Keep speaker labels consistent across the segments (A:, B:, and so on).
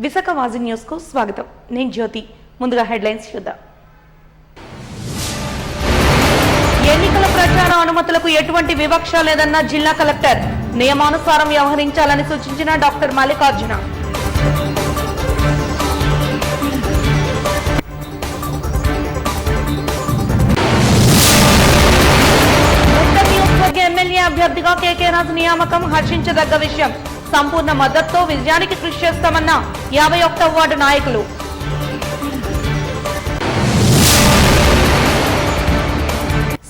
A: Visakha వాజీ news కు స్వాగతం. నేను జ్యోతి. ముందుగా హెడ్లైన్స్ చూద్దాం. ఎన్నికల ప్రచార అనుమతులకు ఎటువంటి వివక్ష లేదన్న జిల్లా కలెక్టర్. నియమానుసారం వ్యవహరించాలని సూచించిన డాక్టర్ మల్లికార్జున. ఎమ్మెల్యే అభ్యర్థిగా కేకే రాజు నియామకం హర్షించదగ్గ విషయం. సంపూర్ణ మద్దతుతో విజయానికి కృషి చేస్తామన్న 51వ వార్డు నాయకులు.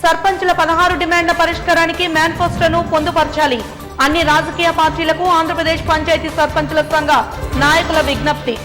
A: సర్పంచుల 16 డిమాండ్ల పరిష్కారానికి మేనిఫెస్టోను పొందుపరచాలి. అన్ని రాజకీయ పార్టీలకు ఆంధ్రప్రదేశ్ పంచాయతీ సర్పంచుల సంఘ నాయకుల విజ్ఞప్తి.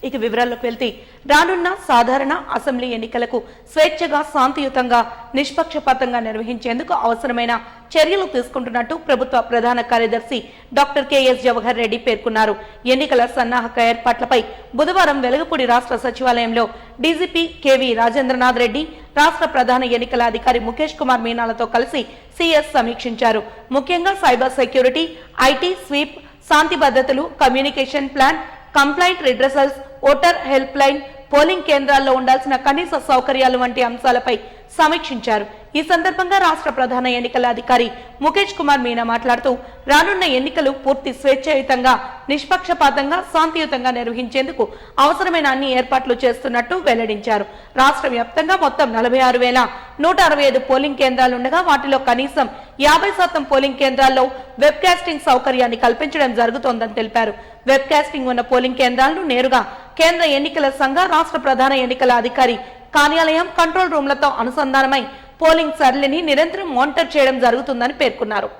A: ఇక వివరాల్లోకి వెళ్తే, రానున్న సాధారణ అసెంబ్లీ ఎన్నికలకు స్వేచ్ఛగా, శాంతియుతంగా, నిష్పక్షపాతంగా నిర్వహించేందుకు అవసరమైన చర్యలు తీసుకుంటున్నట్టు ప్రభుత్వ ప్రధాన కార్యదర్శి డాక్టర్ కెఎస్ జవహర్ రెడ్డి పేర్కొన్నారు. ఎన్నికల సన్నాహక ఏర్పాట్లపై బుధవారం వెలుగుపూడి రాష్ట్ర సచివాలయంలో డీజీపీ కెవి రాజేంద్రనాథ్ రెడ్డి, రాష్ట్ర ప్రధాన ఎన్నికల అధికారి ముఖేష్ కుమార్ మీనాలతో కలిసి సీఎస్ సమీక్షించారు. ముఖ్యంగా సైబర్ సెక్యూరిటీ, ఐటీ, స్వీప్, శాంతి భద్రతలు, communication plan, complaint redressals, voter help line, పోలింగ్ కేంద్రాల్లో ఉండాల్సిన కనీస సౌకర్యాలు వంటి అంశాలపై సమీక్షించారు. ఈ సందర్భంగా రాష్ట్ర ప్రధాన ఎన్నికల అధికారి ముఖేష్ కుమార్ మీనా మాట్లాడుతూ, రానున్న ఎన్నికలు పూర్తి స్వేచ్ఛాయుతంగా, నిష్పక్షపాతంగా, శాంతియుతంగా నిర్వహించేందుకు అవసరమైన అన్ని ఏర్పాట్లు చేస్తున్నట్టు వెల్లడించారు. రాష్ట్ర వ్యాప్తంగా మొత్తం 46,165 పోలింగ్ కేంద్రాలుండగా వాటిలో కనీసం 50% పోలింగ్ కేంద్రాల్లో వెబ్ కాస్టింగ్ సౌకర్యాన్ని కల్పించడం జరుగుతోందని తెలిపారు. వెబ్ కాస్టింగ్ ఉన్న పోలింగ్ కేంద్రాలను నేరుగా కేంద్ర ఎన్నికల సంఘ, రాష్ట్ర ప్రధాన ఎన్నికల అధికారి కార్యాలయం, కంట్రోల్ రూమ్లతో అనుసంధానమై పోలింగ్ సరళిని నిరంతరం మానిటర్ చేయడం జరుగుతుందని పేర్కొన్నారు.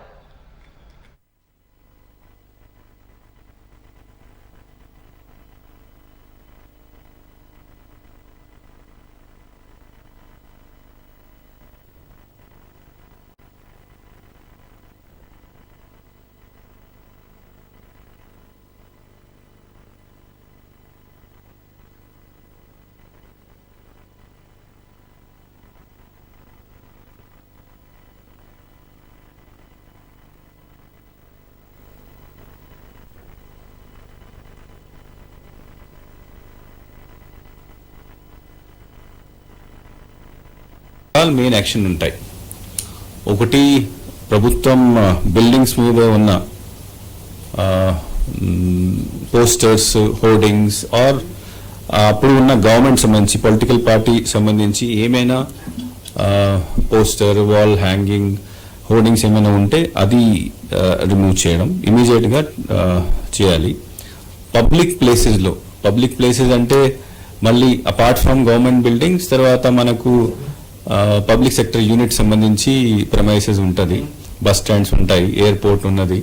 B: మెయిన్ యాక్షన్ ఉంటాయి. ఒకటి, ప్రభుత్వం బిల్డింగ్స్ మీద ఉన్న పోస్టర్స్, హోర్డింగ్స్ ఆర్ అప్పుడు ఉన్న గవర్నమెంట్ సంబంధించి, పొలిటికల్ పార్టీ సంబంధించి ఏమైనా పోస్టర్, వాల్ హ్యాంగింగ్, హోర్డింగ్స్ ఏమైనా ఉంటే అది రిమూవ్ చేయడం ఇమీడియట్గా చేయాలి. పబ్లిక్ ప్లేసెస్ అంటే మళ్ళీ అపార్ట్ ఫ్రమ్ గవర్నమెంట్ బిల్డింగ్స్, తర్వాత మనకు పబ్లిక్ సెక్టర్ యూనిట్ సంబంధించి ప్రెమైసెస్ ఉంటుంది, బస్ స్టాండ్స్ ఉంటాయి, ఎయిర్పోర్ట్ ఉన్నది,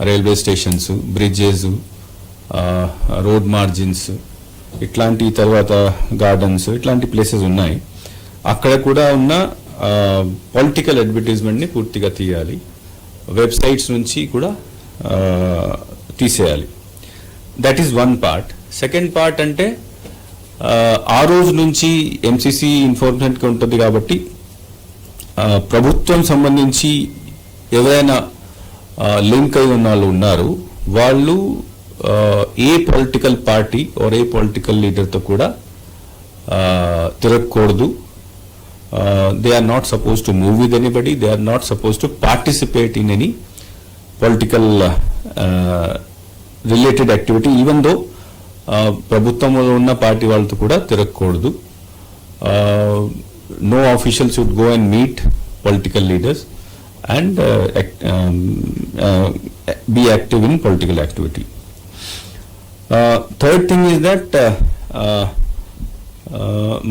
B: railway stations, bridges, road margins, ఇట్లాంటి తర్వాత గార్డెన్స్, ఇట్లాంటి ప్లేసెస్ ఉన్నాయి. అక్కడ కూడా ఉన్న పొలిటికల్ అడ్వర్టైజ్మెంట్ని పూర్తిగా తీయాలి. వెబ్సైట్స్ నుంచి కూడా తీసేయాలి. That is one part. Second part అంటే ఆ రోజు నుంచి ఎంసీసీ ఇన్ఫోర్స్మెంట్గా ఉంటుంది కాబట్టి ప్రభుత్వం సంబంధించి ఎవరైనా లింక్ అయి ఉన్న వాళ్ళు ఉన్నారు, వాళ్ళు a political party or a political లీడర్తో కూడా తిరగకూడదు. They are not suppose to move with anybody, they are not suppose to participate in any political related activity, even though ప్రభుత్వంలో ఉన్న పార్టీ వాళ్ళతో కూడా తిరగకూడదు. No official should go and meet political leaders and be active in political activity. Third thing is that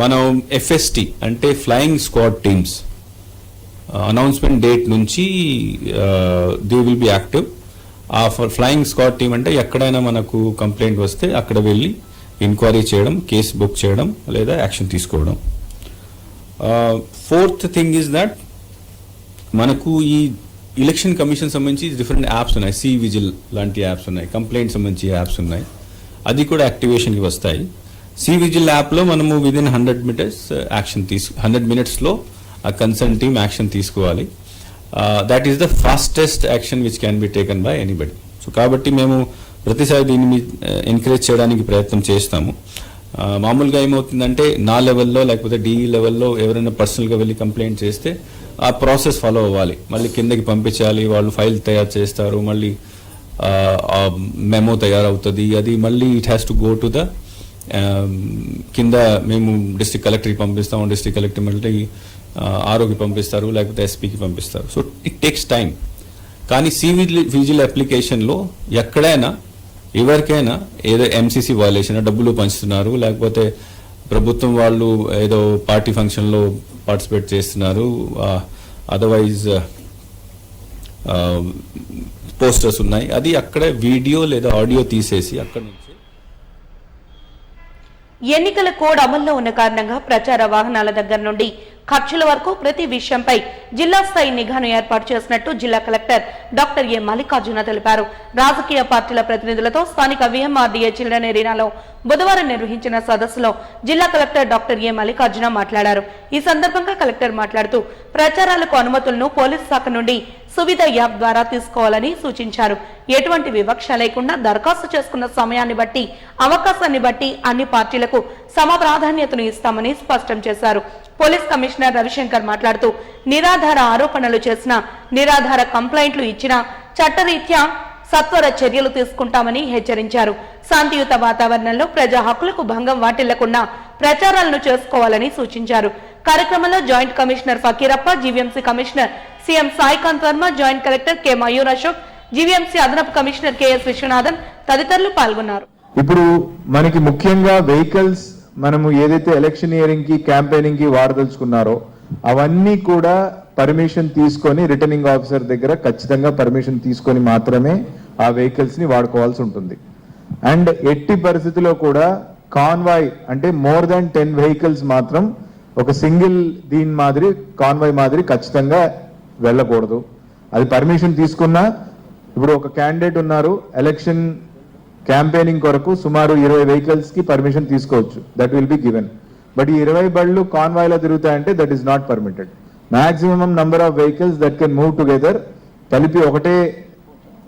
B: మనం FST అంటే flying squad teams announcement date నుంచి they will be active. ఆ ఫ్లయింగ్ స్క్వాడ్ టీమ్ అంటే ఎక్కడైనా మనకు complaint వస్తే అక్కడ వెళ్ళి ఎంక్వైరీ చేయడం, కేసు బుక్ చేయడం లేదా యాక్షన్ తీసుకోవడం. ఫోర్త్ థింగ్ ఈజ్ దట్ మనకు ఈ ఎలక్షన్ కమిషన్ సంబంధించి డిఫరెంట్ యాప్స్ ఉన్నాయి, సి విజిల్ లాంటి యాప్స్ ఉన్నాయి, కంప్లైంట్ సంబంధించి యాప్స్ ఉన్నాయి, అది కూడా యాక్టివేషన్కి వస్తాయి. సి విజిల్ యాప్లో మనము విదిన్ 100 minutes యాక్షన్ 100 minutesలో ఆ కన్సర్న్ టీమ్ యాక్షన్ తీసుకోవాలి. That is the fastest action which can be taken by anybody. So కాబట్టి మేము ప్రతిసారి దీన్ని ఎంకరేజ్ చేయడానికి ప్రయత్నం చేస్తాము. మామూలుగా ఏమవుతుందంటే నా లెవెల్లో లేకపోతే డిఈ లెవెల్లో ఎవరైనా పర్సనల్గా వెళ్ళి కంప్లైంట్ చేస్తే ఆ ప్రాసెస్ ఫాలో అవ్వాలి, మళ్ళీ కిందకి పంపించాలి, వాళ్ళు ఫైల్ తయారు చేస్తారు, మళ్ళీ మెమో తయారవుతుంది, అది మళ్ళీ it has to go to the కింద మేము డిస్ట్రిక్ట్ కలెక్టర్కి పంపిస్తాము, డిస్ట్రిక్ట్ కలెక్టర్ మళ్ళీ ఆర్ఓకి పంపిస్తారు, లేకపోతే ఎస్పీకి పంపిస్తారు. So it takes time. కానీ విజిల్ అప్లికేషన్లో ఎక్కడైనా ఎవరికైనా ఏదో ఎంసీసీ వయలేషన్, డబ్బులు పంచుతున్నారు, లేకపోతే ప్రభుత్వం వాళ్ళు ఏదో పార్టీ ఫంక్షన్లో పార్టిసిపేట్ చేస్తున్నారు, అదర్వైజ్ పోస్టర్స్ ఉన్నాయి, అది అక్కడే వీడియో లేదా ఆడియో తీసేసి అక్కడ నుంచి.
A: ఎన్నికల కోడ్ అమల్లో ఉన్న కారణంగా ప్రచార వాహనాల దగ్గర నుండి ఖర్చుల వరకు ప్రతి విషయంపై జిల్లా స్థాయి నిఘాను ఏర్పాటు చేసినట్టు జిల్లా కలెక్టర్ డాక్టర్ ఏ మల్లికార్జున తెలిపారు. రాజకీయ పార్టీల ప్రతినిధులతో స్థానిక విఎంఆర్డీఏ చిల్డ్రన్ ఎరీనాలో బుధవారం నిర్వహించిన సదస్సులో జిల్లా కలెక్టర్ డాక్టర్ ఏ మల్లికార్జున మాట్లాడారు. ఈ సందర్భంగా కలెక్టర్ మాట్లాడుతూ ప్రచారాలకు అనుమతులను పోలీస్ శాఖ నుండి సువిధ యాప్ ద్వారా తీసుకోవాలని సూచించారు. ఎటువంటి వివక్ష లేకుండా దరఖాస్తు చేసుకున్న సమయాన్ని బట్టి, అవకాశాన్ని బట్టి అన్ని పార్టీలకు సమ ప్రాధాన్యతను ఇస్తామని స్పష్టం చేశారు. పోలీస్ కమిషనర్ రవిశంకర్ మాట్లాడుతూ నిరాధార ఆరోపణలు చేసిన, నిరాధార కంప్లైంట్లు ఇచ్చిన చట్టరీత్యా సత్వర చర్యలు తీసుకుంటామని హెచ్చరించారు. శాంతియుత వాతావరణంలో ప్రజా హక్కులకు భంగం వాటిల్లకుండా ప్రచారాలను చేసుకోవాలని సూచించారు. కార్యక్రమంలో joint commissioner Fakirappa, GVMC commissioner CM Saikanth Varma, joint collector K Mayur Ashok, GVMC అదనపు కమిషనర్ కెఎస్ విశ్వనాథన్ తదితరులు పాల్గొన్నారు.
C: ఇప్పుడు మనకి ముఖ్యంగా వెహికల్స్ మనము ఏదైతే ఎలక్షనియరింగ్ కి క్యాంపెయినింగ్ కి వాడదలుచుకున్నారో అవన్నీ కూడా పర్మిషన్ తీసుకొని రిటర్నింగ్ ఆఫీసర్ దగ్గర ఖచ్చితంగా పర్మిషన్ తీసుకొని మాత్రమే ఆ వెహికల్స్ ని వాడుకోవాల్సి ఉంటుంది. అండ్ ఎట్టి పరిస్థితిలో కూడా కాన్వాయ్ అంటే మోర్ దాన్ 10 వెహికల్స్ మాత్రం ఒక సింగిల్ దీని మాదిరి కాన్వాయ్ మాదిరి ఖచ్చితంగా వెళ్ళకూడదు. అది పర్మిషన్ తీసుకున్నా ఇప్పుడు ఒక క్యాండిడేట్ ఉన్నారు, ఎలక్షన్ క్యాంపెయినింగ్ కొరకు సుమారు 20 వెహికల్స్ కి పర్మిషన్ తీసుకోవచ్చు, that will be given. But ఈ 20 బళ్ళు కాన్వాయ్ లో తిరుగుతాయంటే that is not permitted. Maximum number of vehicles that can move together, కలిపి ఒకటే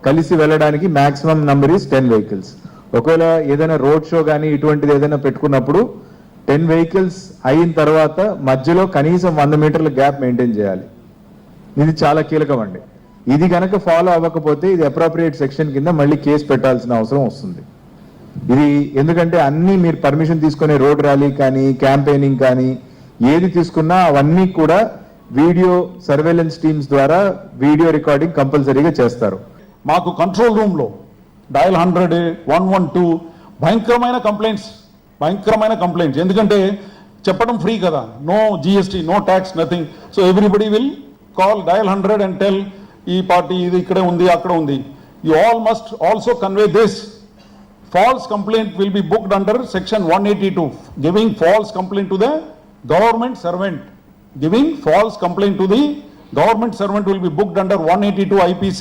C: కలిసి వెళ్ళడానికి మాక్సిమం నంబర్ ఈస్ 10 వెహికల్స్. ఒకవేళ ఏదైనా రోడ్ షో కానీ ఇటువంటిది ఏదైనా పెట్టుకున్నప్పుడు 10 వెహికల్స్ అయిన తర్వాత మధ్యలో కనీసం 100 మీటర్ల గ్యాప్ మెయింటైన్ చేయాలి. ఇది చాలా కీలకం అండి. ఇది కనుక ఫాలో అవ్వకపోతే ఇది అప్రోప్రియేట్ సెక్షన్ కింద మళ్ళీ కేసు పెట్టాల్సిన అవసరం వస్తుంది. ఇది ఎందుకంటే అన్ని మీరు పర్మిషన్ తీసుకునే రోడ్ ర్యాలీ కానీ క్యాంపెయినింగ్ కానీ ఏది తీసుకున్నా అవన్నీ కూడా వీడియో సర్వేలెన్స్ టీమ్స్ ద్వారా వీడియో రికార్డింగ్ కంపల్సరీగా చేస్తారు.
D: మాకు కంట్రోల్ రూమ్ లో డయల్ 100, 112 భయంకరమైన కంప్లైంట్స్, ఎందుకంటే చెప్పడం ఫ్రీ కదా, no GST, no tax, nothing. So everybody will call dial 100 and tell ఈ పార్టీ ఇది ఇక్కడే ఉంది అక్కడ ఉంది. You all must also convey this. False complaint will be booked under section 182, giving false complaint to the government servant. Giving false complaint to the government servant will be booked under 182 IPC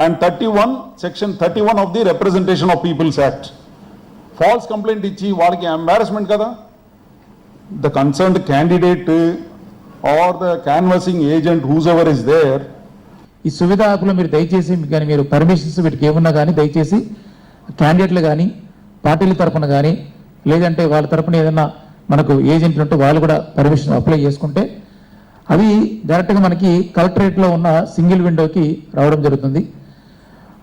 D: and 31 section 31 of the Representation of People's Act. False complaint ichi వాళ్ళకి embarrassment kada. The concerned candidate or the canvassing agent whoever is there.
E: ఈ సువిధ యాప్లో మీరు దయచేసి కానీ మీరు permissions వీటికి ఏమున్నా కానీ దయచేసి క్యాండిడేట్లు కానీ పార్టీల తరఫున కానీ లేదంటే వాళ్ళ తరఫున ఏదైనా మనకు ఏజెంట్లు ఉంటే వాళ్ళు కూడా పర్మిషన్ అప్లై చేసుకుంటే అవి డైరెక్ట్గా మనకి కలెక్టరేట్లో ఉన్న సింగిల్ విండోకి రావడం జరుగుతుంది.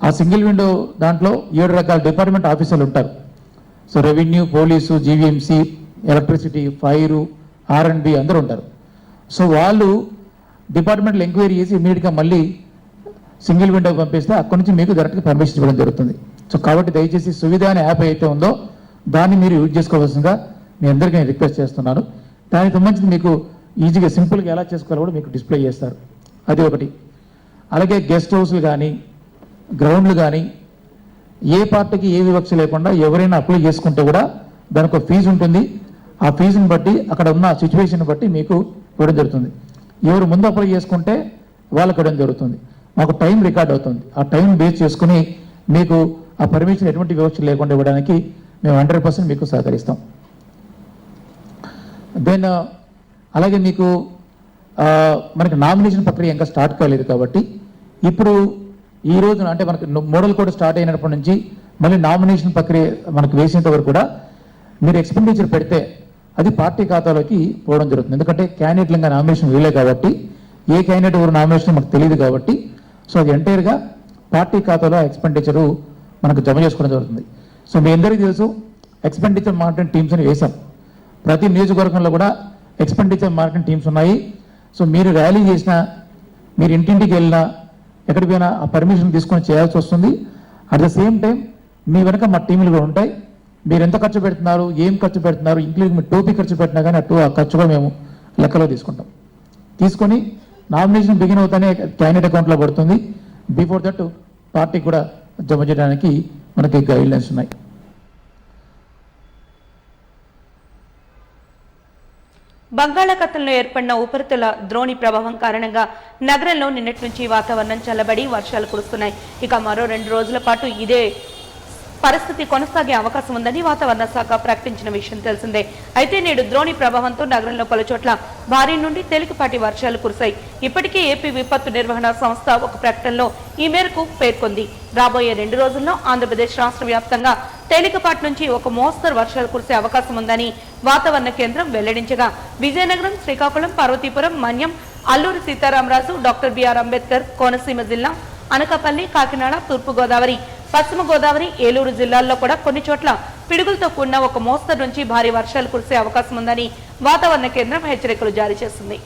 E: ఆ సింగిల్ విండో దాంట్లో 7 రకాల డిపార్ట్మెంట్ ఆఫీసర్లు ఉంటారు. So revenue, police, GVMC, electricity, fire, R&B అందరూ ఉంటారు. సో వాళ్ళు డిపార్ట్మెంట్లో ఎంక్వైరీ చేసి ఇమీడియట్గా మళ్ళీ సింగిల్ విండోకి పంపిస్తే అక్కడి నుంచి మీకు డైరెక్ట్గా పర్మిషన్ ఇవ్వడం జరుగుతుంది. సో కాబట్టి దయచేసి సువిధ అనే యాప్ అయితే ఉందో దాన్ని మీరు యూజ్ చేసుకోవాల్సిందిగా మీ అందరికీ నేను రిక్వెస్ట్ చేస్తున్నాను. దానికి సంబంధించి మీకు ఈజీగా సింపుల్గా ఎలా చేసుకోవాలో కూడా మీకు డిస్ప్లే చేస్తారు, అది ఒకటి. అలాగే గెస్ట్ హౌస్లు కానీ గ్రౌండ్లు కానీ ఏ పార్టీకి ఏ వివక్ష లేకుండా ఎవరైనా అప్లై చేసుకుంటే కూడా దానికి ఒక ఫీజు ఉంటుంది. ఆ ఫీజుని బట్టి అక్కడ ఉన్న సిచ్యువేషన్ బట్టి మీకు ఇవ్వడం జరుగుతుంది. ఎవరు ముందు అప్లై చేసుకుంటే వాళ్ళకి ఇవ్వడం జరుగుతుంది. మాకు టైం రికార్డ్ అవుతుంది. ఆ టైం బేస్ చేసుకుని మీకు ఆ పర్మిషన్ ఎటువంటి వివక్ష లేకుండా ఇవ్వడానికి మేము 100% మీకు సహకరిస్తాం. దెన్ అలాగే మీకు మనకి నామినేషన్ ప్రక్రియ ఇంకా స్టార్ట్ కాలేదు కాబట్టి ఇప్పుడు ఈ రోజున అంటే మనకి మోడల్ కోడ్ స్టార్ట్ అయినప్పటి నుంచి మళ్ళీ నామినేషన్ ప్రక్రియ మనకు వేసేంత వరకు కూడా మీరు ఎక్స్పెండిచర్ పెడితే అది పార్టీ ఖాతాలోకి పోవడం జరుగుతుంది. ఎందుకంటే క్యాండిడేట్లు ఇంకా నామినేషన్ వేయలే కాబట్టి ఏ క్యాండిడేట్ ఎవరు నామినేషన్ మనకు తెలియదు కాబట్టి సో అది ఎంటైర్గా పార్టీ ఖాతాలో ఎక్స్పెండిచరు మనకు జమ చేసుకోవడం జరుగుతుంది. సో మీ అందరికీ తెలుసు ఎక్స్పెండిచర్ మానిటరింగ్ టీమ్స్ అని వేశాం. ప్రతి నియోజకవర్గంలో కూడా ఎక్స్పెండిచర్ మానిటరింగ్ టీమ్స్ ఉన్నాయి. సో మీరు ర్యాలీ చేసినా మీరు ఇంటింటికి వెళ్ళినా ఎక్కడికి పోయినా ఆ పర్మిషన్ తీసుకొని చేయాల్సి వస్తుంది. అట్ ద సేమ్ టైం మీ వెనక మా టీంలు కూడా ఉంటాయి. మీరు ఎంత ఖర్చు పెడుతున్నారు, ఏం ఖర్చు పెడుతున్నారు, ఇంక్లూడింగ్ మీ టోపీ ఖర్చు పెట్టినా కానీ ఆ ఖర్చు కూడా మేము లెక్కలో తీసుకుంటాం. తీసుకొని నామినేషన్ బిగిన్ అవుతానే క్యాండిడేట్ అకౌంట్లో పడుతుంది. బిఫోర్ దట్ పార్టీకి కూడా జమ చేయడానికి మనకి గైడ్ లైన్స్ ఉన్నాయి.
A: బంగాళాఖాతంలో ఏర్పడిన ఉపరితల ద్రోణి ప్రభావం కారణంగా నగరంలో నిన్నటి నుంచి వాతావరణం చల్లబడి వర్షాలు కురుస్తున్నాయి. ఇక మరో 2 రోజుల పాటు ఇదే పరిస్థితి కొనసాగే అవకాశం ఉందని వాతావరణ శాఖ ప్రకటించిన విషయం తెలిసిందే. అయితే నేడు ద్రోణి ప్రభావంతో నగరంలో పలుచోట్ల భారీ నుండి తేలికపాటి వర్షాలు కురిశాయి. ఇప్పటికే ఏపీ విపత్తు నిర్వహణ సంస్థ ఒక ప్రకటనలో ఈ మేరకు పేర్కొంది. రాబోయే 2 రోజుల్లో ఆంధ్రప్రదేశ్ రాష్ట్ర వ్యాప్తంగా తేలికపాటి నుంచి ఒక మోస్తరు వర్షాలు కురిసే అవకాశం ఉందని వాతావరణ కేంద్రం వెల్లడించగా విజయనగరం, శ్రీకాకుళం, పార్వతీపురం, మన్యం, అల్లూరి సీతారామరాజు, డాక్టర్ బిఆర్ అంబేద్కర్ కోనసీమ జిల్లా, అనకాపల్లి, కాకినాడ, తూర్పుగోదావరి, పశ్చిమ గోదావరి, ఏలూరు జిల్లాల్లో కూడా కొన్ని చోట్ల పిడుగులతో కూడిన ఒక మోస్తరు నుంచి భారీ వర్షాలు కురిసే అవకాశం ఉందని వాతావరణ కేంద్రం హెచ్చరికలు జారీ చేసింది.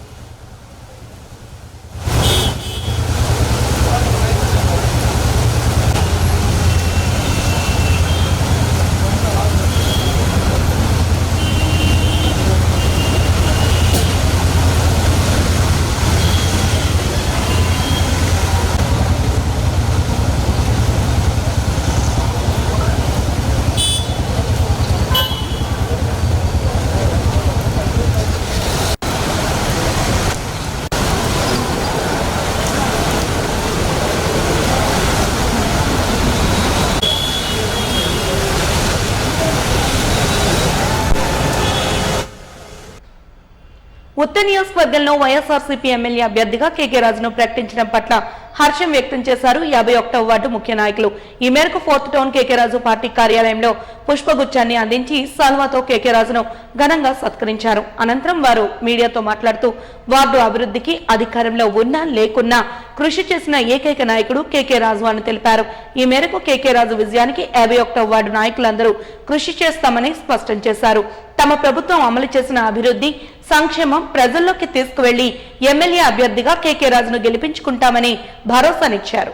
A: ఉత్తర నియోజకవర్గంలో వైఎస్ఆర్సీపీ ఎమ్మెల్యే అభ్యర్థిగా కేకే రాజును ప్రకటించడం పట్ల హర్షం వ్యక్తం చేశారు 51వ వార్డు ముఖ్య నాయకులు. ఈ మేరకు 4th టౌన్ కేకే రాజు పార్టీ కార్యాలయంలో పుష్పగుచ్చాన్ని అందించి సాల్వాతో కేకే రాజును ఘనంగా సత్కరించారు. అనంతరం వారు మీడియాతో మాట్లాడుతూ వార్డు అభివృద్ధికి అధికారంలో ఉన్నా లేకున్నా కృషి చేసిన ఏకైక నాయకుడు కేకే రాజు అని తెలిపారు. ఈ మేరకు కేకే రాజు విజయానికి 51వ వార్డు నాయకులందరూ కృషి చేస్తామని స్పష్టం చేశారు. తమ ప్రభుత్వం అమలు చేసిన అభివృద్ధి, సంక్షేమం ప్రజల్లోకి తీసుకువెళ్లి ఎమ్మెల్యే అభ్యర్థిగా కేకే రాజును గెలిపించుకుంటామని భరోసానిచ్చారు.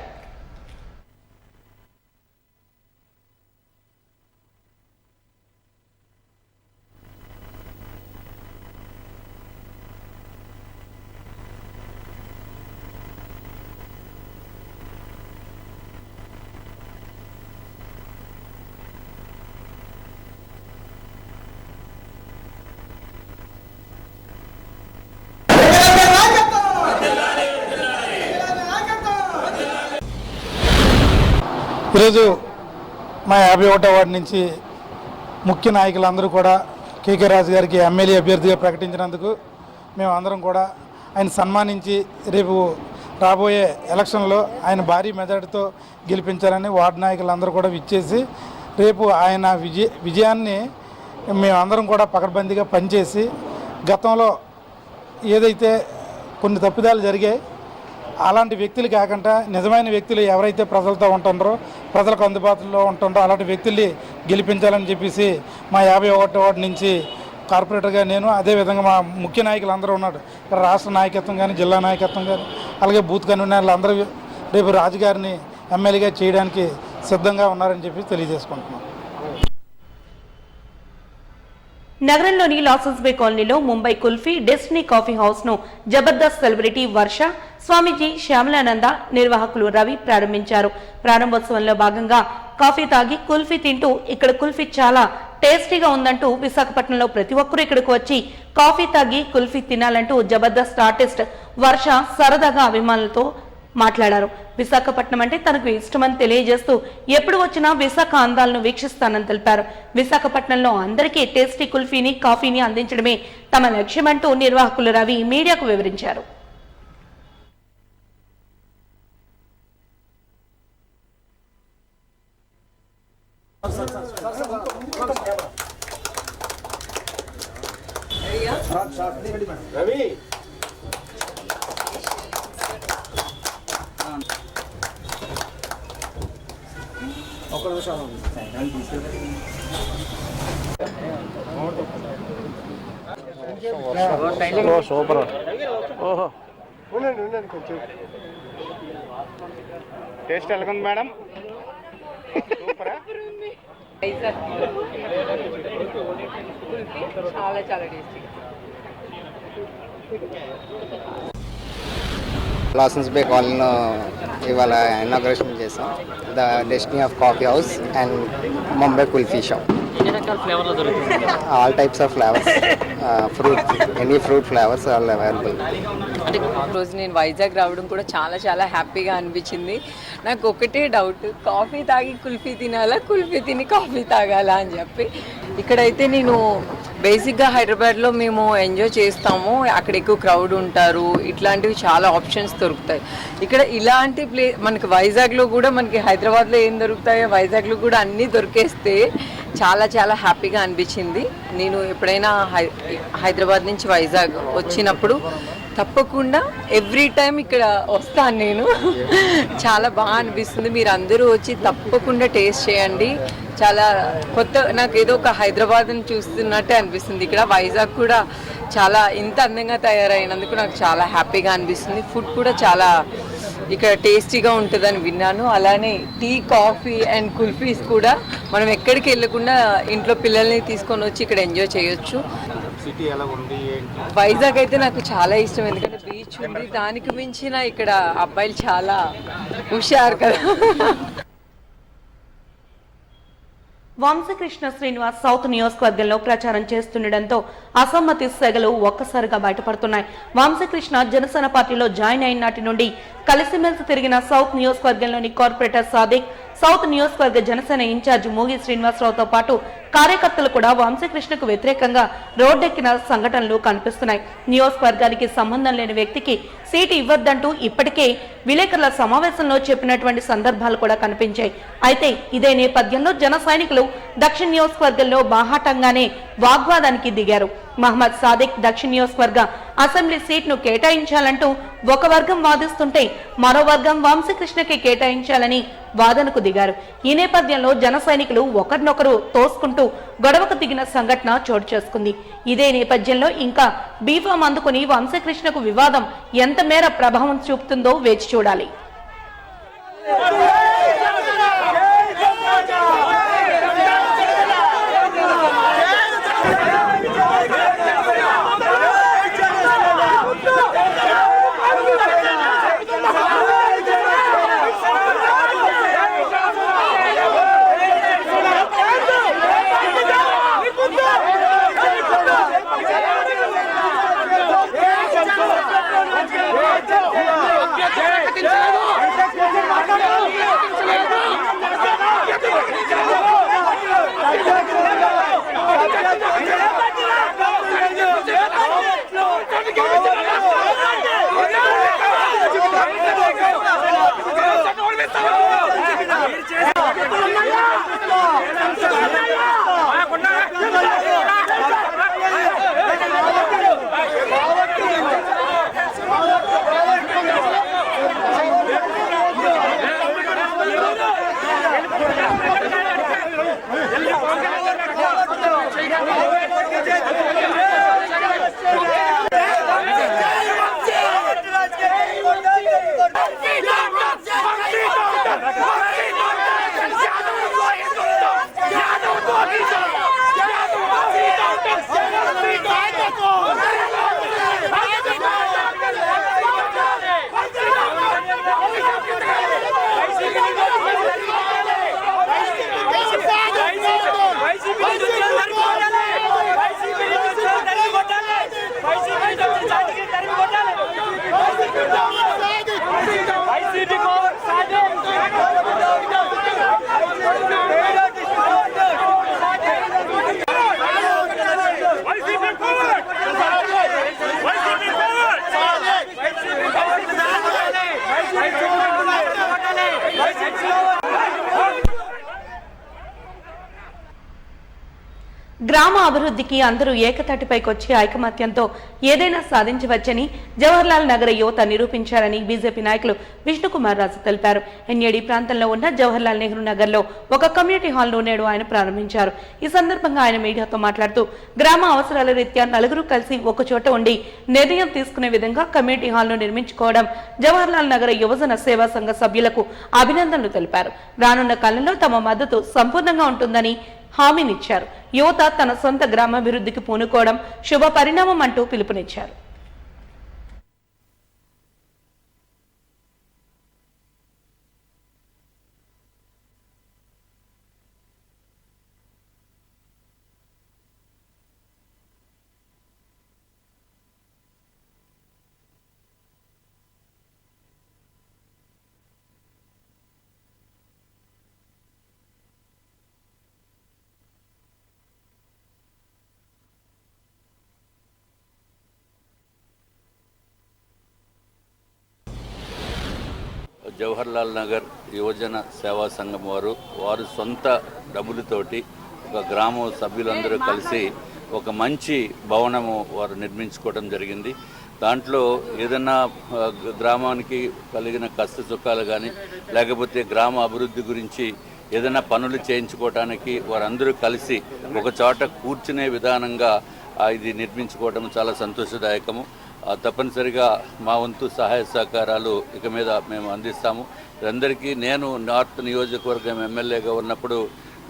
F: ఈరోజు మా 51వ వార్డు నుంచి ముఖ్య నాయకులందరూ కూడా కేకే రాజు గారికి ఎమ్మెల్యే అభ్యర్థిగా ప్రకటించినందుకు మేము అందరం కూడా ఆయన సన్మానించి రేపు రాబోయే ఎలక్షన్లో ఆయన భారీ మెజార్టీతో గెలిపించాలని వార్డు నాయకులందరూ కూడా విచ్చేసి రేపు ఆయన విజయాన్ని మేమందరం కూడా పకడ్బందీగా పనిచేసి గతంలో ఏదైతే కొన్ని తప్పిదాలు జరిగాయి అలాంటి వ్యక్తులు కాకుండా నిజమైన వ్యక్తులు ఎవరైతే ప్రజలతో ఉంటుండ్రో, ప్రజలకు అందుబాటులో ఉంటుండ్రో అలాంటి వ్యక్తుల్ని గెలిపించాలని చెప్పేసి మా 51వ వార్డు నుంచి కార్పొరేటర్గా నేను, అదేవిధంగా మా ముఖ్య నాయకులు అందరూ ఉన్నారు, రాష్ట్ర నాయకత్వం కానీ, జిల్లా నాయకత్వం కానీ, అలాగే బూత్ కన్వీనర్లు అందరూ రేపు రాజుగారిని ఎమ్మెల్యేగా చేయడానికి సిద్ధంగా ఉన్నారని చెప్పి తెలియజేసుకుంటున్నాం.
A: నగరంలోని లాసెన్స్ బే కాలనీలో Mumbai kulfi, destiny coffee house ను జబర్దస్త్ సెలబ్రిటీ వర్ష, స్వామీజీ శ్యామలానంద, నిర్వాహకులు రవి ప్రారంభించారు. ప్రారంభోత్సవంలో భాగంగా కాఫీ తాగి కుల్ఫీ తింటూ ఇక్కడ కుల్ఫీ చాలా టేస్టీగా ఉందంటూ విశాఖపట్నంలో ప్రతి ఒక్కరూ ఇక్కడికి వచ్చి కాఫీ తాగి కుల్ఫీ తినాలంటూ జబర్దస్త్ ఆర్టిస్ట్ వర్ష సరదాగా అభిమానులతో మాట్లాడారు. విశాఖపట్నం అంటే తనకు ఇష్టమని తెలియజేస్తూ ఎప్పుడు వచ్చినా విశాఖ అందాలను వీక్షిస్తానని తెలిపారు. విశాఖపట్నంలో అందరికీ టేస్టీ కుల్ఫీని, కాఫీని అందించడమే తమ లక్ష్యమంటూ నిర్వాహకులు రవి మీడియాకు వివరించారు.
G: సూపర్. ఓహో కొంచెం టేస్ట్ ఎలాగుంది మేడం? సూపరా?
H: చాలా చాలా టేస్టీ.
I: లాసన్స్ బే కాలనీలో ఇవాళ ఇనాగ్రేషన్ చేసాం. The destiny of coffee house and Mumbai kulfi shop. All types of flavours, fruit, any fruit flavours all available.
H: రోజు నేను వైజాగ్ రావడం కూడా చాలా చాలా హ్యాపీగా అనిపించింది. నాకు ఒకటే డౌట్, కాఫీ తాగి కుల్ఫీ తినాలా, కుల్ఫీ తిని కాఫీ తాగాలా అని చెప్పి. ఇక్కడైతే నేను బేసిక్గా హైదరాబాద్లో మేము ఎంజాయ్ చేస్తాము, అక్కడ ఎక్కువ క్రౌడ్ ఉంటారు, ఇట్లాంటివి చాలా ఆప్షన్స్ దొరుకుతాయి. ఇక్కడ ఇలాంటి మనకి వైజాగ్లో కూడా, మనకి హైదరాబాద్లో ఏం దొరుకుతాయో వైజాగ్లో కూడా అన్నీ దొరికేస్తే చాలా చాలా హ్యాపీగా అనిపించింది. నేను ఎప్పుడైనా హైదరాబాద్ నుంచి వైజాగ్ వచ్చినప్పుడు తప్పకుండా ఎవ్రీ టైం ఇక్కడ వస్తాను నేను. చాలా బాగా అనిపిస్తుంది. మీరు అందరూ వచ్చి తప్పకుండా టేస్ట్ చేయండి. చాలా కొత్త, నాకు ఏదో ఒక హైదరాబాద్ని చూస్తున్నట్టే అనిపిస్తుంది. ఇక్కడ వైజాగ్ కూడా చాలా ఇంత అందంగా తయారైనందుకు నాకు చాలా హ్యాపీగా అనిపిస్తుంది. ఫుడ్ కూడా చాలా ఇక్కడ టేస్టీగా ఉంటుందని విన్నాను. అలానే టీ, కాఫీ అండ్ కుల్ఫీస్ కూడా మనం ఎక్కడికి వెళ్ళకుండా ఇంట్లో పిల్లల్ని తీసుకొని వచ్చి ఇక్కడ ఎంజాయ్ చేయొచ్చు.
G: సిటీ ఎలా ఉంది?
H: వైజాగ్ అయితే నాకు చాలా ఇష్టం, ఎందుకంటే బీచ్ ఉంది. దానికి మించిన ఇక్కడ అబ్బాయిలు చాలా హుషారు కదా.
A: వంశకృష్ణ శ్రీనివాస్ సౌత్ నియోజకవర్గంలో ప్రచారం చేస్తుండటంతో అసమ్మతి సెగలు ఒక్కసారిగా బయటపడుతున్నాయి. వంశకృష్ణ జనసేన పార్టీలో జాయిన్ అయిన నాటి నుండి కలిసిమెలిసి తిరిగిన సౌత్ నియోజకవర్గంలోని కార్పొరేటర్ సాదిక్, సౌత్ నియోజకవర్గ జనసేన ఇన్ఛార్జ్ మోగి శ్రీనివాసరావుతో పాటు కార్యకర్తలు కూడా వంశకృష్ణకు వ్యతిరేకంగా రోడ్డెక్కిన సంఘటనలు కనిపిస్తున్నాయి. నియోజకవర్గానికి సంబంధం లేని వ్యక్తికి సీటు ఇవ్వద్దంటూ ఇప్పటికే విలేకరుల సమావేశంలో చెప్పినటువంటి సందర్భాలు కూడా కనిపించాయి. అయితే ఇదే నేపథ్యంలో జన సైనికులు దక్షిణ నియోజకవర్గంలో బాహాటంగానే వాగ్వాదానికి దిగారు. మహమ్మద్ సాదిక్ దక్షిణ నియోజకవర్గ అసెంబ్లీ సీట్ను కేటాయించాలంటూ ఒక వర్గం వాదిస్తుంటే మరో వర్గం వంశకృష్ణకి కేటాయించాలని వాదనకు దిగారు. ఈ నేపథ్యంలో జన సైనికులు ఒకరినొకరు తోసుకుంటూ గొడవకు దిగిన సంఘటన చోటు చేసుకుంది. ఇదే నేపథ్యంలో ఇంకా బీఫామ్ అందుకుని వంశకృష్ణకు వివాదం ఎంత మేర ప్రభావం చూపుతుందో వేచి చూడాలి.
G: వైసీపీ
A: గ్రామ అభివృద్ధికి అందరూ ఏకతాటిపైకొచ్చి ఐకమత్యంతో ఏదైనా సాధించవచ్చని జవహర్లాల్ నగర్ యువత నిరూపించారని బీజేపీ నాయకులు విష్ణుకుమార్ రాజు తెలిపారు. ఎన్ఏడి ప్రాంతంలో ఉన్న జవహర్లాల్ నెహ్రూ నగర్ లో ఒక కమ్యూనిటీ హాల్ ను నేడు ఆయన ప్రారంభించారు. ఈ సందర్భంగా ఆయన మీడియాతో మాట్లాడుతూ గ్రామ అవసరాల రీత్యా నలుగురు కలిసి ఒక చోట ఉండి నిర్ణయం తీసుకునే విధంగా కమ్యూనిటీ హాల్ ను నిర్మించుకోవడం జవహర్లాల్ నగర్ యువజన సేవా సంఘ సభ్యులకు అభినందనలు తెలిపారు. రానున్న కాలంలో తమ మద్దతు సంపూర్ణంగా ఉంటుందని హామీనిచ్చారు. యువత తన సొంత గ్రామాభివృద్ధికి పూనుకోవడం శుభ పరిణామం అంటూ పిలుపునిచ్చారు.
J: జవహర్లాల్ నగర్ యువజన సేవా సంఘం వారు సొంత డబ్బులతోటి ఒక గ్రామ సభ్యులందరూ కలిసి ఒక మంచి భవనము వారు నిర్మించుకోవడం జరిగింది. దాంట్లో ఏదన్నా గ్రామానికి కలిగిన కష్ట సుఖాలు కానీ లేకపోతే గ్రామ అభివృద్ధి గురించి ఏదైనా పనులు చేయించుకోవడానికి వారందరూ కలిసి ఒక చోట కూర్చునే విధానంగా ఇది నిర్మించుకోవడం చాలా సంతోషదాయకము. తప్పనిసరిగా మా వంతు సహాయ సహకారాలు ఇక మీద మేము అందిస్తాము. అందరికీ నేను నార్త్ నియోజకవర్గం ఎమ్మెల్యేగా ఉన్నప్పుడు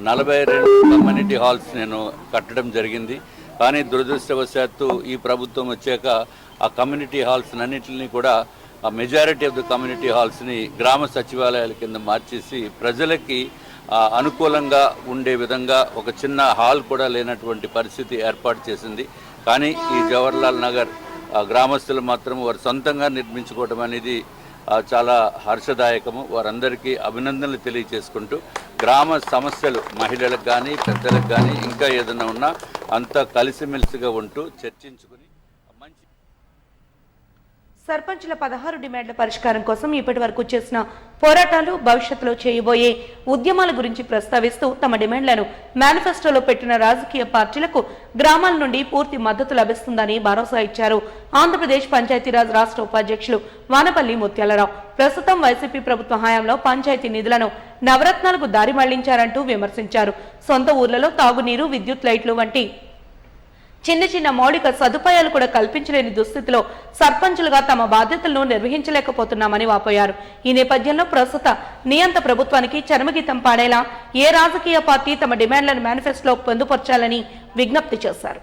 J: 42 కమ్యూనిటీ హాల్స్ నేను కట్టడం జరిగింది. కానీ దురదృష్టవశాత్తు ఈ ప్రభుత్వం వచ్చాక ఆ కమ్యూనిటీ హాల్స్ అన్నింటినీ కూడా ఆ మెజారిటీ ఆఫ్ ద కమ్యూనిటీ హాల్స్ని గ్రామ సచివాలయాల కింద మార్చేసి ప్రజలకి అనుకూలంగా ఉండే విధంగా ఒక చిన్న హాల్ కూడా లేనటువంటి పరిస్థితి ఏర్పాటు చేసింది. కానీ ఈ జవహర్లాల్ నగర్ గ్రామస్తులు మాత్రం వారు సొంతంగా నిర్మించుకోవడం అనేది చాలా హర్షదాయకము. వారందరికీ అభినందనలు తెలియజేసుకుంటూ గ్రామ సమస్యలు మహిళలకు కానీ పెద్దలకు కానీ ఇంకా ఏదైనా ఉన్నా అంతా కలిసిమెలిసిగా ఉంటూ చర్చించుకుని మంచి
A: సర్పంచుల 16 డిమాండ్ల పరిష్కారం కోసం ఇప్పటి వరకు చేసిన పోరాటాలు, భవిష్యత్తులో చేయబోయే ఉద్యమాల గురించి ప్రస్తావిస్తూ తమ డిమాండ్లను మేనిఫెస్టోలో పెట్టిన రాజకీయ పార్టీలకు గ్రామాల నుండి పూర్తి మద్దతు లభిస్తుందని భరోసా ఇచ్చారు ఆంధ్రప్రదేశ్ పంచాయతీరాజ్ రాష్ట్ర ఉపాధ్యక్షులు వానపల్లి ముత్యాలరావు. ప్రస్తుతం వైసీపీ ప్రభుత్వ హయాంలో పంచాయతీ నిధులను నవరత్నాలకు దారి మళ్లించారంటూ విమర్శించారు. సొంత ఊర్లలో తాగునీరు, విద్యుత్ లైట్లు వంటి చిన్న చిన్న మౌలిక సదుపాయాలు కూడా కల్పించలేని దుస్థితిలో సర్పంచులుగా తమ బాధ్యతలను నిర్వహించలేకపోతున్నామని వాపోయారు. ఈ నేపథ్యంలో ప్రస్తుత నియంత ప్రభుత్వానికి చరమగీతం పాడేలా ఏ రాజకీయ పార్టీ తమ డిమాండ్లను మేనిఫెస్టోలో పొందుపరచాలని విజ్ఞప్తి చేశారు.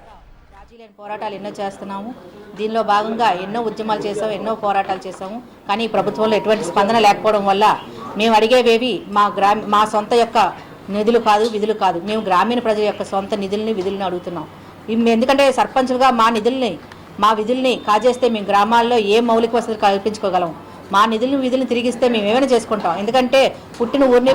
K: పోరాటాలు ఎన్నో చేస్తున్నాము. దీనిలో భాగంగా ఎన్నో ఉద్యమాలు చేసాము, ఎన్నో పోరాటాలు చేసాము. కానీ ఈ ప్రభుత్వంలో ఎటువంటి స్పందన లేకపోవడం వల్ల మేము అడిగేవేవి మా సొంత యొక్క నిధులు కాదు, విధులు కాదు. మేము గ్రామీణ ప్రజల యొక్క సొంత నిధుల్ని, విధులను అడుగుతున్నాం. ఎందుకంటే సర్పంచులుగా మా విధుల్ని కాజేస్తే మేము గ్రామాల్లో ఏ మౌలిక వసతులు కల్పించుకోగలం? మా విధులను తిరిగిస్తే మేము ఏమైనా చేసుకుంటాం. ఎందుకంటే పుట్టిన ఊరిని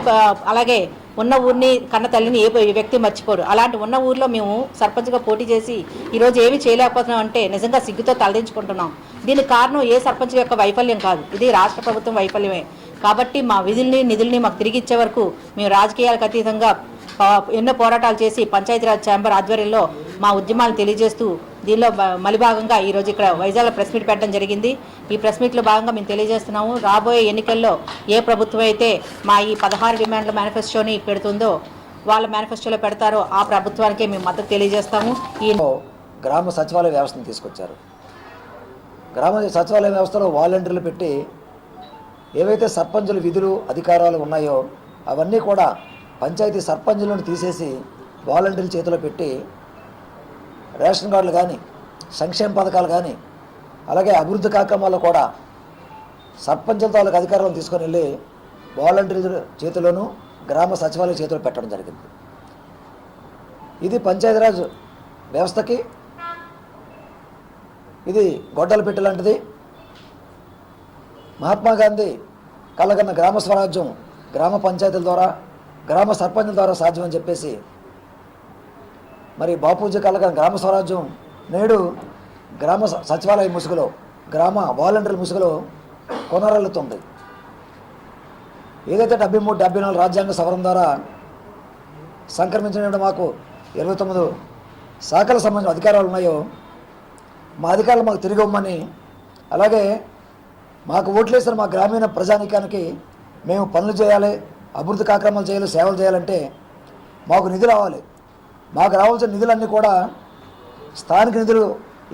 K: అలాగే ఉన్న ఊరిని కన్న తల్లిని ఏ వ్యక్తి మర్చిపోరు. అలాంటి ఉన్న ఊరిలో మేము సర్పంచ్గా పోటీ చేసి ఈరోజు ఏమీ చేయలేకపోతున్నాం అంటే నిజంగా సిగ్గుతో తలదించుకుంటున్నాం. దీనికి కారణం ఏ సర్పంచ్ యొక్క వైఫల్యం కాదు, ఇది రాష్ట్ర ప్రభుత్వం వైఫల్యమే. కాబట్టి మా విధుల్ని, నిధుల్ని మాకు తిరిగి ఇచ్చే వరకు మేము రాజకీయాలకు అతీతంగా ఎన్నో పోరాటాలు చేసి పంచాయతీరాజ్ ఛాంబర్ ఆధ్వర్యంలో మా ఉద్యమాలను తెలియజేస్తూ దీనిలో మలిభాగంగా ఈరోజు ఇక్కడ వైజాగ్లో ప్రెస్ మీట్ పెట్టడం జరిగింది. ఈ ప్రెస్ మీట్లో భాగంగా మేము తెలియజేస్తున్నాము, రాబోయే ఎన్నికల్లో ఏ ప్రభుత్వం అయితే మా ఈ 16 డిమాండ్ల మేనిఫెస్టోని పెడుతుందో వాళ్ళ మేనిఫెస్టోలో పెడతారో ఆ ప్రభుత్వానికే మేము మద్దతు తెలియజేస్తాము. ఈ
L: గ్రామ సచివాలయ వ్యవస్థను తీసుకొచ్చారు. గ్రామ సచివాలయ వ్యవస్థలో వాలంటీర్లు పెట్టి ఏవైతే సర్పంచుల విధులు, అధికారాలు ఉన్నాయో అవన్నీ కూడా పంచాయతీ సర్పంచులను తీసేసి వాలంటీర్ల చేతిలో పెట్టి రేషన్ కార్డులు కానీ, సంక్షేమ పథకాలు కానీ, అలాగే అభివృద్ధి కార్యక్రమాల్లో కూడా సర్పంచుల తాలూకు అధికారాలను తీసుకొని వెళ్ళి వాలంటీర్ల చేతిలోనూ గ్రామ సచివాలయ చేతిలో పెట్టడం జరిగింది. ఇది పంచాయతీరాజ్ వ్యవస్థకి ఇది గొడ్డల పెట్టి లాంటిది. మహాత్మా గాంధీ కలగన్న గ్రామ స్వరాజ్యం గ్రామ పంచాయతీల ద్వారా, గ్రామ సర్పంచుల ద్వారా సాధ్యమని చెప్పేసి మరి బాపూజీ కలగన్న గ్రామ స్వరాజ్యం నేడు గ్రామ సచివాలయ ముసుగులో, గ్రామ వాలంటీర్ల ముసుగులో కొనరల్లుతుంది. ఏదైతే 73, 74 రాజ్యాంగ సవరణ ద్వారా సంక్రమించిన మాకు 29 శాఖలకు సంబంధించిన అధికారాలు ఉన్నాయో మా అధికారులు మాకు తిరిగి ఇవ్వమని, అలాగే మాకు ఓట్లేసిన మా గ్రామీణ ప్రజానీకానికి మేము పనులు చేయాలి, అభివృద్ధి కార్యక్రమాలు చేయాలి, సేవలు చేయాలంటే మాకు నిధులు రావాలి. మాకు రావాల్సిన నిధులన్నీ కూడా స్థానిక నిధులు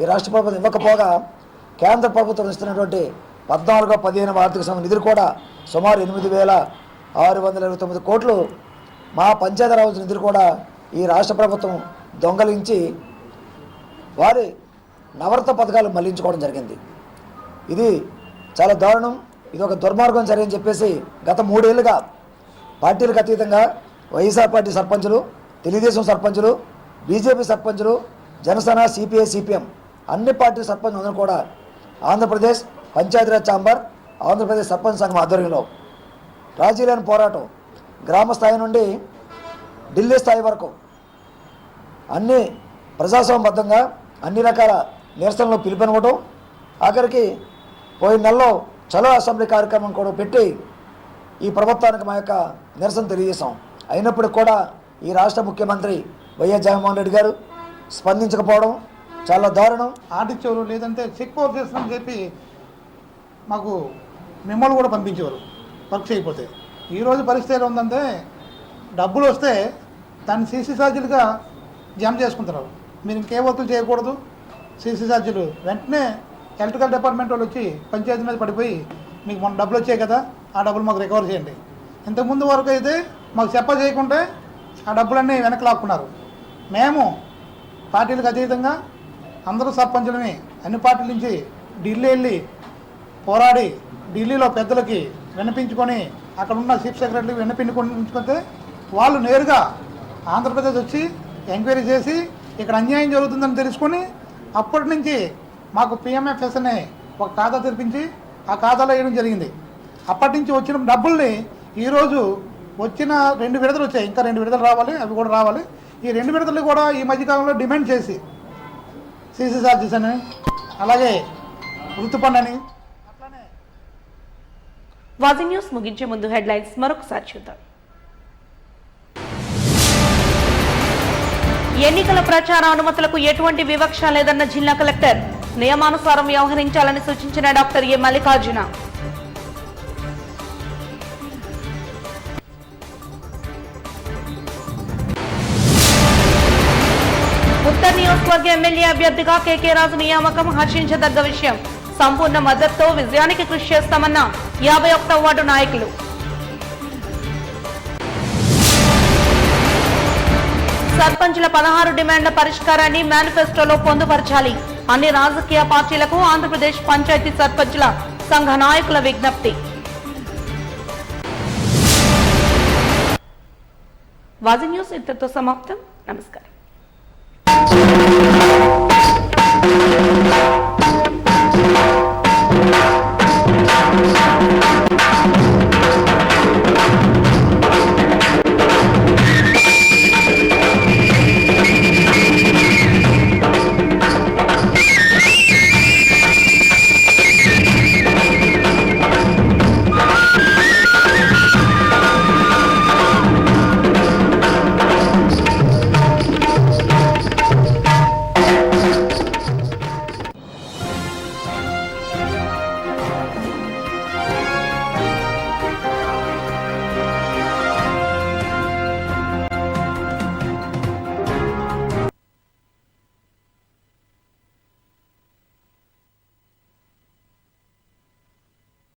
L: ఈ రాష్ట్ర ప్రభుత్వం ఇవ్వకపోగా కేంద్ర ప్రభుత్వం ఇస్తున్నటువంటి 14-15 ఆర్థిక సంవత్సరం నిధులు కూడా సుమారు 8,629 కోట్లు మా పంచాయతీ రావాల్సిన నిధులు కూడా ఈ రాష్ట్ర ప్రభుత్వం దొంగలించి వారి నవరత్న పథకాలు మళ్లించుకోవడం జరిగింది. ఇది చాలా దారుణం. ఇది ఒక దుర్మార్గం చర్య అని చెప్పేసి గత 3 ఏళ్లుగా పార్టీలకు అతీతంగా వైఎస్ఆర్ పార్టీ సర్పంచులు, తెలుగుదేశం సర్పంచులు, బీజేపీ సర్పంచులు, జనసేన, సిపిఐ, సిపిఎం అన్ని పార్టీ సర్పంచులందరూ కూడా ఆంధ్రప్రదేశ్ పంచాయతీరాజ్ ఛాంబర్, ఆంధ్రప్రదేశ్ సర్పంచ్ సంఘం ఆధ్వర్యంలో రాజీ లేని పోరాటం గ్రామ స్థాయి నుండి ఢిల్లీ స్థాయి వరకు అన్ని ప్రజాస్వామ్యబద్ధంగా అన్ని రకాల నిరసనలు పిలుపునివ్వడం, ఆఖరికి పోయిన నెలలో చలో అసెంబ్లీ కార్యక్రమం కూడా పెట్టి ఈ ప్రభుత్వానికి మా యొక్క నిరసన తెలియజేశాం. అయినప్పటికీ కూడా ఈ రాష్ట్ర ముఖ్యమంత్రి వైఎస్ జగన్మోహన్ రెడ్డి గారు స్పందించకపోవడం చాలా దారుణం.
F: ఆడిచ్చేవారు, లేదంటే చెక్ పవర్ చేస్తామని చెప్పి మాకు మిమ్మల్ని కూడా పంపించేవారు వర్క్ చేయకపోతే. ఈరోజు పరిస్థితి ఎలా ఉందంటే డబ్బులు వస్తే దాన్ని సీసీ ఛార్జీలుగా జమ చేసుకుంటున్నారు. మీరు ఇంకే వర్కులు చేయకూడదు, సీసీ ఛార్జీలు వెంటనే ఎలక్ట్రికల్ డిపార్ట్మెంట్ వాళ్ళు వచ్చి పంచాయతీ మీద పడిపోయి మీకు మొన్న డబ్బులు వచ్చాయి కదా, ఆ డబ్బులు మాకు రికవర్ చేయండి. ఇంతకుముందు వరకు అయితే మాకు చేయకుంటే ఆ డబ్బులన్నీ వెనక్కి లాక్కున్నారు. మేము పార్టీలకు అతీతంగా అందరూ సర్పంచులని అన్ని పార్టీల నుంచి ఢిల్లీ వెళ్ళి పోరాడి ఢిల్లీలో పెద్దలకి విన్నపించుకొని అక్కడ ఉన్న చీఫ్ సెక్రటరీకి విన్నపించుకుంటే వాళ్ళు నేరుగా ఆంధ్రప్రదేశ్ వచ్చి ఎంక్వైరీ చేసి ఇక్కడ అన్యాయం జరుగుతుందని తెలుసుకొని అప్పటి నుంచి మాకు పిఎంఎఫ్ఎస్ అనే ఒక ఖాతా తెరిపించి ఆ ఖాతాలో వేయడం జరిగింది. అప్పటి నుంచి వచ్చిన డబ్బుల్ని ఈరోజు వచ్చిన 2 విడతలు వచ్చాయి, ఇంకా 2 విడతలు రావాలి, అవి కూడా రావాలి. ఈ 2 విడతలు కూడా ఈ మధ్యకాలంలో డిమాండ్ చేసి సీసీ ఛార్జెస్ అని, అలాగే వృత్తి పన్ను అని.
A: వాజీ న్యూస్ ముగించే ముందు హెడ్లైన్స్ మరొకసారి చూద్దాం. ఎన్నికల ప్రచార అనుమతులకు ఎటువంటి వివక్ష లేదన్న జిల్లా కలెక్టర్. నియమానుసారం వ్యవహరించాలని సూచించిన డాక్టర్ ఏ మల్లికార్జున. ఉత్తర్ నియోజకవర్గ ఎమ్మెల్యే అభ్యర్థిగా కేకే రాజు నియామకం హర్షించదగ్గ విషయం. సంపూర్ణ మద్దతుతో విజయానికి కృషి చేస్తామన్న 51వ వార్డు నాయకులు. సర్పంచుల 16 డిమాండ్ల పరిష్కారాన్ని మేనిఫెస్టోలో పొందుపరచాలి. అన్ని రాజకీయ పార్టీలకు ఆంధ్రప్రదేశ్ పంచాయతీ సర్పంచుల సంఘ నాయకుల విజ్ఞప్తి. వాజీ న్యూస్ ఇంతటితో సమాప్తం. నమస్కారం.